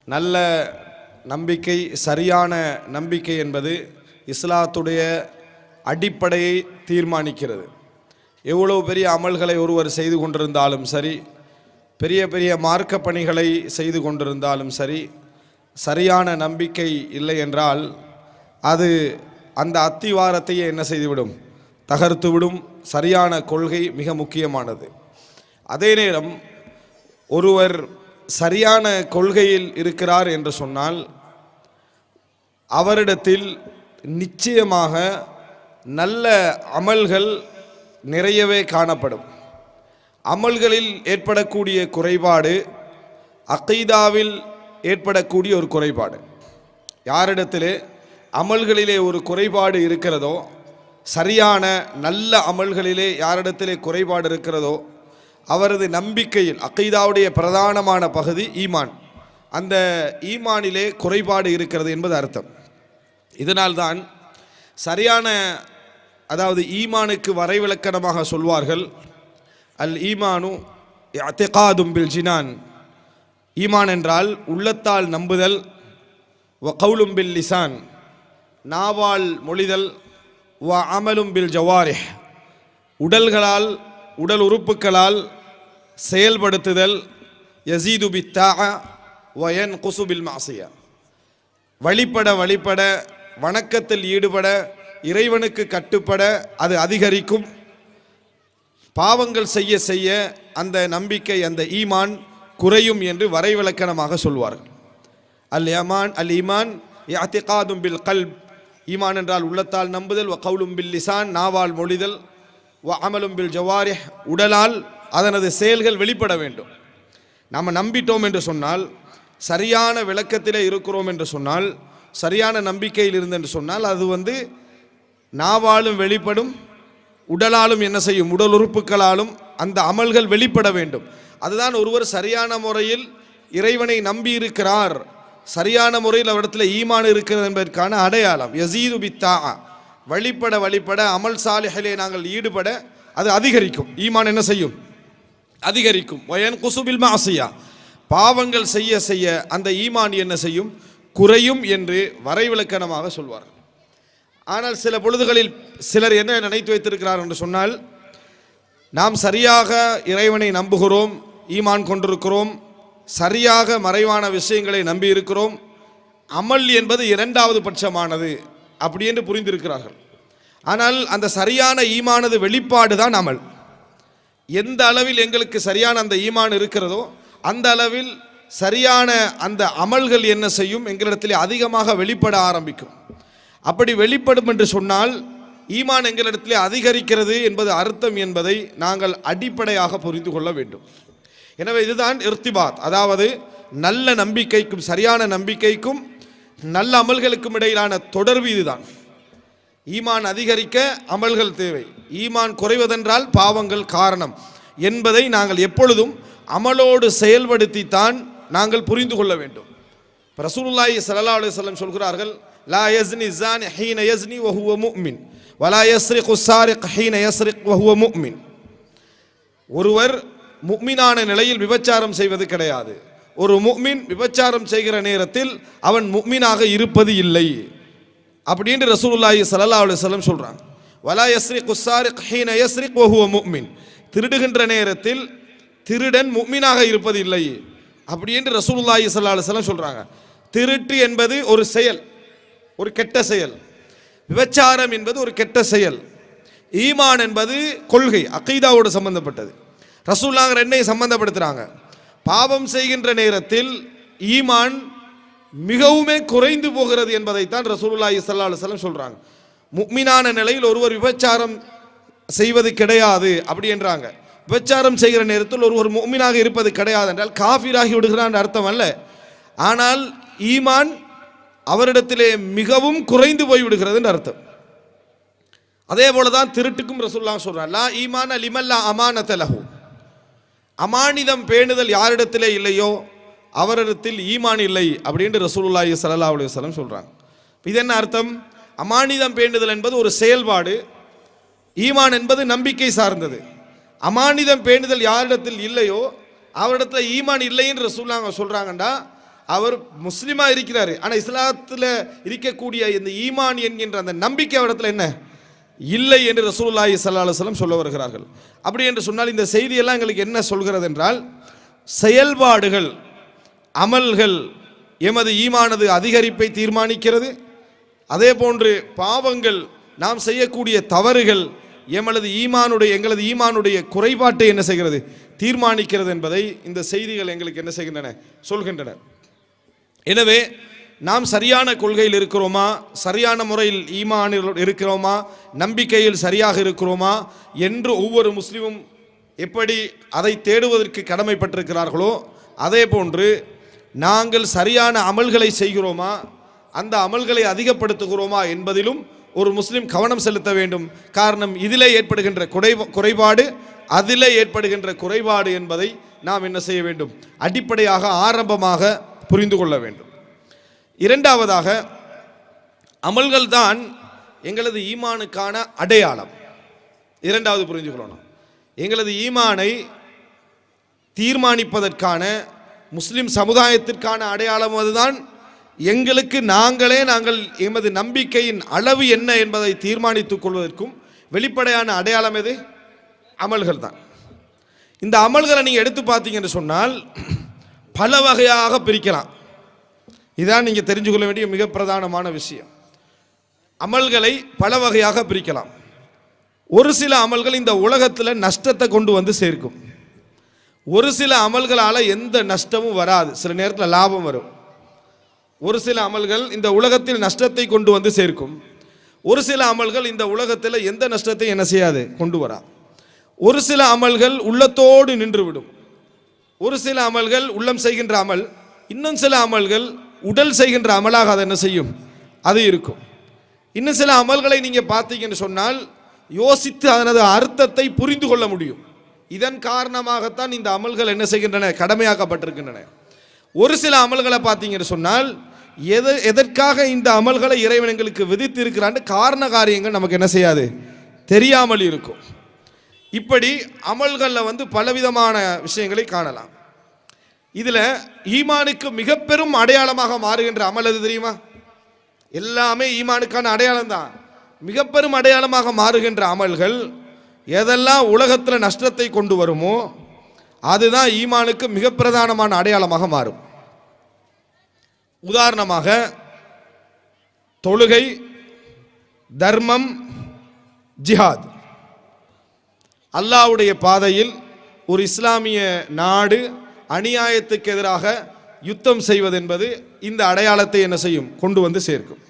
நல்ல நம்பிக்கை, சரியான நம்பிக்கை என்பது இஸ்லாத்துடைய அடிப்படையை தீர்மானிக்கிறது. எவ்வளவு பெரிய அமல்களை ஒருவர் செய்து கொண்டிருந்தாலும் சரி, பெரிய பெரிய மார்க்க பணிகளை செய்து கொண்டிருந்தாலும் சரி, சரியான நம்பிக்கை இல்லை என்றால் அது அந்த அத்திவாரத்தையே என்ன செய்துவிடும், தகர்த்துவிடும். சரியான கொள்கை மிக முக்கியமானது. அதே நேரம் ஒருவர் சரியான கொள்கையில் இருக்கிறார் என்று சொன்னால் அவரிடத்தில் நிச்சயமாக நல்ல அமல்கள் நிறையவே காணப்படும். அமல்களில் ஏற்படக்கூடிய குறைபாடு அகீதாவில் ஏற்படக்கூடிய ஒரு குறைபாடு. யாரிடத்திலே அமல்களிலே ஒரு குறைபாடு இருக்கிறதோ, சரியான நல்ல அமல்களிலே யாரிடத்திலே குறைபாடு இருக்கிறதோ, அவரது நம்பிக்கையில், அகீதாவுடைய பிரதானமான பகுதி ஈமான், அந்த ஈமானிலே குறைபாடு இருக்கிறது என்பது அர்த்தம். இதனால்தான் சரியான, அதாவது ஈமானுக்கு வரைவிலக்கணமாக சொல்வார்கள், அல் ஈமானு இஅ்திகாதும் பில் ஜினான். ஈமான் என்றால் உள்ளத்தால் நம்புதல், வ கௌலும் பில் லிசான், நாவால் மொழிதல், வ அமலும் பில் ஜவாரிஹ், உடல்களால், உடல் உறுப்புகளால் செயல்படுத்துதல், யஸீது பித்தாஅ வ யன்குஸு பில் மஅசியா, வழிபட வழிபட, வணக்கத்தில் ஈடுபட, இறைவனுக்கு கட்டுப்பட அது அதிகரிக்கும். பாவங்கள் செய்ய செய்ய அந்த நம்பிக்கை, அந்த ஈமான் குறையும் என்று வரைவிலக்கணமாக சொல்வார்கள். அல் ஈமான் இஅ்திகாதும் பில் கல்ப், ஈமான் என்றால் உள்ளத்தால் நம்புதல், வ கௌலும் பில் லிசான், நாவால் மொழிதல், வ அமலும் பில் ஜவாரிஹ், உடலால் அதனது செயல்கள் வெளிப்பட வேண்டும். நாம் நம்பிட்டோம் என்று சொன்னால், சரியான விளக்கத்திலே இருக்கிறோம் என்று சொன்னால், சரியான நம்பிக்கையில் இருந்து என்று சொன்னால் அது நாவாலும் வெளிப்படும், உடலாலும் என்ன செய்யும், உடல் உறுப்புகளாலும் அந்த அமல்கள் வெளிப்பட வேண்டும். அதுதான் ஒருவர் சரியான முறையில் இறைவனை நம்பி இருக்கிறார், சரியான முறையில் அவரிடத்தில் ஈமான் இருக்கிறது என்பதற்கான அடையாளம். யஸீது பித்தாஅ, வழிபட வழிபட, அமல் சாலிஹிலே நாங்கள் ஈடுபட அது அதிகரிக்கும். ஈமான் என்ன செய்யும், அதிகரிக்கும். வ யன்குஸு பில் மஅசியா, பாவங்கள் செய்ய செய்ய அந்த ஈமான் என்ன செய்யும், குறையும் என்று வரைவிலக்கணமாக சொல்வார்கள். ஆனால் சில பொழுதுகளில் சிலர் என்ன நினைத்து வைத்திருக்கிறார் என்று சொன்னால், நாம் சரியாக இறைவனை நம்புகிறோம், ஈமான் கொண்டிருக்கிறோம், சரியாக மறைவான விஷயங்களை நம்பி இருக்கிறோம், அமல் என்பது இரண்டாவது பட்சமானது அப்படி என்று புரிந்திருக்கிறார்கள். ஆனால் அந்த சரியான ஈமானது வெளிப்பாடு தான் அமல். எந்த அளவில் எங்களுக்கு சரியான அந்த ஈமான் இருக்கிறதோ அந்த அளவில் சரியான அந்த அமல்கள் என்ன செய்யும், எங்களிடத்திலே அதிகமாக வெளிப்பட ஆரம்பிக்கும். அப்படி வெளிப்படும் என்று சொன்னால் ஈமான் எங்களிடத்திலே அதிகரிக்கிறது என்பது அர்த்தம் என்பதை நாங்கள் அடிப்படையாக புரிந்து கொள்ள வேண்டும். எனவே இதுதான் இர்திபாத், அதாவது நல்ல நம்பிக்கைக்கும் சரியான நம்பிக்கைக்கும் நல்ல அமல்களுக்கும் இடையிலான தொடர்பு இதுதான். ஈமான் அதிகரிக்க அமல்கள் தேவை, ஈமான் குறைவதென்றால் பாவங்கள் காரணம் என்பதை நாங்கள் எப்பொழுதும் அமலோடு செயல்படுத்தித்தான் நாங்கள் புரிந்து கொள்ள வேண்டும். ரசூலுல்லாஹி ஸல்லல்லாஹு அலைஹி வஸல்லம் சொல்கிறார்கள், லா யஸ்னி ஸானி ஹீன யஸ்னி வ ஹுவ முஃமின் வ லா யஸ்ரிகு ஸாரிக் ஹீன யஸ்ரிக் வ ஹுவ முஃமின். ஒருவர் முஃமினான நிலையில் விபச்சாரம் செய்வது கிடையாது. ஒரு முஃமின் விபச்சாரம் செய்கிற நேரத்தில் அவன் முஃமினாக இருப்பது இல்லை அப்படின்னு ரசூலுல்லாஹி ஸல்லல்லாஹு அலைஹி வஸல்லம் சொல்றாங்க. வலா யஸ்ரிகு ஸாரிக் ஹீன யஸ்ரிக் வ ஹுவ முஃமின், திருடுகின்ற நேரத்தில் திருடன் முஃமினாக இருப்பது இல்லை அப்படி என்று ரசூலுல்லாஹி ஸல்லல்லாஹு அலைஹி வஸல்லம் சொல்றாங்க. திருட்டு என்பது ஒரு செயல், ஒரு கெட்ட செயல். விபச்சாரம் என்பது ஒரு கெட்ட செயல். ஈமான் என்பது கொள்கை, அகீதாவோடு சம்பந்தப்பட்டது. ரசூலுல்லாஹ் ரெண்டையும் சம்பந்தப்படுத்துறாங்க. பாவம் செய்கின்ற நேரத்தில் ஈமான் மிகவுமே குறைந்து போகிறது என்பதைத்தான் ரசூலுல்லாஹி ஸல்லல்லாஹு அலைஹி வஸல்லம் சொல்றாங்க. முஃமினான நிலையில் ஒருவர் விபச்சாரம் செய்வது கிடையாது அப்படி என்றாங்க. விபச்சாரம் செய்கிற நேரத்தில் ஒருவர் முஃமினாக இருப்பது கிடையாது என்றால் காஃபிராகி விடுகிறான் அர்த்தம் அல்ல. ஆனால் ஈமான் அவரிடத்திலே மிகவும் குறைந்து போய் விடுகிறது என்று அர்த்தம். அதே போலதான் திருட்டுக்கும் ரசூலுல்லாஹ் சொல்றாங்க, லா ஈமான லிமல்லா அமானத லஹு, அமானிதம் பேணுதல் யாரிடத்திலே இல்லையோ அவரிடத்தில் ஈமான் இல்லை அப்படின்னு ரசூலுல்லாஹி ஸல்லல்லாஹு அலைஹி வஸல்லம் சொல்றாங்க. இது என்ன அர்த்தம்? அமானிதம் பேணுதல் என்பது ஒரு செயல்பாடு, ஈமான் என்பது நம்பிக்கை சார்ந்தது. அமானிதம் பேணுதல் யாரிடத்தில் இல்லையோ அவரிடத்துல ஈமான் இல்லைன்னு ரசூலுல்லாஹ் சொல்றாங்கண்டா அவர் முஸ்லிமா இருக்கிறாரு, ஆனால் இஸ்லாத்தில் இருக்கக்கூடிய இந்த ஈமான் என்கின்ற அந்த நம்பிக்கை அவரிடத்தில் என்ன இல்லை என்று ரசூலுல்லாஹி ஸல்லல்லாஹு அலைஹி வஸல்லம் சொல்ல வருகிறார்கள். அப்படி என்று சொன்னால் இந்த செய்தியெல்லாம் எங்களுக்கு என்ன சொல்கிறது என்றால், செயல்பாடுகள் அமல்கள் எமது ஈமானது அதிகரிப்பை தீர்மானிக்கிறது. அதே போன்று பாவங்கள் நாம் செய்யக்கூடிய தவறுகள் எங்களது ஈமானுடைய குறைபாட்டை என்ன செய்கிறது, தீர்மானிக்கிறது என்பதை இந்த செய்திகள் எங்களுக்கு என்ன செய்கின்றன, சொல்கின்றன. எனவே நாம் சரியான கொள்கையில் இருக்கிறோமா, சரியான முறையில் ஈமானில் இருக்கிறோமா, நம்பிக்கையில் சரியாக இருக்கிறோமா என்று ஒவ்வொரு முஸ்லிமும் எப்படி அதை தேடுவதற்கு கடமைப்பட்டிருக்கிறார்களோ அதே போன்று நாங்கள் சரியான அமல்களை செய்கிறோமா, அந்த அமல்களை அதிகப்படுத்துகிறோமா என்பதிலும் ஒரு முஸ்லிம் கவனம் செலுத்த வேண்டும். காரணம், இதிலே ஏற்படுகின்ற குறைபாடு அதிலே ஏற்படுகின்ற குறைபாடு என்பதை நாம் என்ன செய்ய வேண்டும், அடிப்படையாக ஆரம்பமாக புரிந்து கொள்ள வேண்டும். இரண்டாவதாக, அமல்கள் தான் எங்களது ஈமானுக்கான அடையாளம். இரண்டாவது புரிந்து கொள்ளணும், எங்களது ஈமானை தீர்மானிப்பதற்கான முஸ்லிம் சமுதாயத்திற்கான அடையாளம் அதுதான். எங்களுக்கு நாங்கள் எமது நம்பிக்கையின் அளவு என்ன என்பதை தீர்மானித்துக் கொள்வதற்கும் வெளிப்படையான அடையாளம் எது, அமல்கள் தான். இந்த அமல்களை நீங்கள் எடுத்து பார்த்தீங்கன்னு சொன்னால் பல வகையாக பிரிக்கலாம். இதான் நீங்கள் தெரிஞ்சு கொள்ள வேண்டிய மிக பிரதானமான விஷயம். அமல்களை பல வகையாக பிரிக்கலாம். ஒரு சில அமல்கள் இந்த உலகத்தில் நஷ்டத்தை கொண்டு வந்து சேர்க்கும். ஒரு சில அமல்களால் எந்த நஷ்டமும் வராது, சில நேரத்தில் லாபம் வரும். ஒரு சில அமல்கள் இந்த உலகத்தில் நஷ்டத்தை கொண்டு வந்து சேர்க்கும். ஒரு சில அமல்கள் இந்த உலகத்தில் எந்த நஷ்டத்தை என்ன செய்யாது, கொண்டு வராது. ஒரு சில அமல்கள் உள்ளத்தோடு நின்றுவிடும். ஒரு சில அமல்கள் உள்ளம் செய்கின்ற அமல், இன்னும் சில அமல்கள் உடல் செய்கின்ற அமலாக அதை என்ன செய்யும், அது இருக்கும். இன்னும் சில அமல்களை நீங்கள் பார்த்தீங்கன்னு சொன்னால் யோசித்து அதனது அர்த்தத்தை புரிந்து கொள்ள முடியும். இதன் காரணமாகத்தான் இந்த அமல்கள் என்ன செய்கின்றன, கடமையாக்கப்பட்டிருக்கின்றன. ஒரு சில அமல்களை பார்த்தீங்கன்னு சொன்னால் எதற்காக இந்த அமல்களை இறைவன் எங்களுக்கு விதித்து இருக்கிறான்னு காரண காரியங்கள் நமக்கு என்ன செய்யாது, தெரியாமல் இருக்கும். இப்படி அமல்களில் பலவிதமான விஷயங்களை காணலாம். இதில் ஈமானுக்கு மிக பெரும் அடையாளமாக மாறுகின்ற அமல் எது தெரியுமா? எல்லாமே ஈமானுக்கான அடையாளம் தான். மிக பெரும் அடையாளமாக மாறுகின்ற அமல்கள் எதெல்லாம் உலகத்தில் நஷ்டத்தை கொண்டு வருமோ அதுதான் ஈமானுக்கு மிக பிரதானமான அடையாளமாக மாறும். உதாரணமாக தொழுகை, தர்மம், ஜிஹாத். அல்லாஹ்வுடைய பாதையில் ஒரு இஸ்லாமிய நாடு அநியாயத்துக்கு எதிராக யுத்தம் செய்வது என்பது இந்த அடையாளத்தை என்ன செய்யும், கொண்டு வந்து சேர்க்கும்.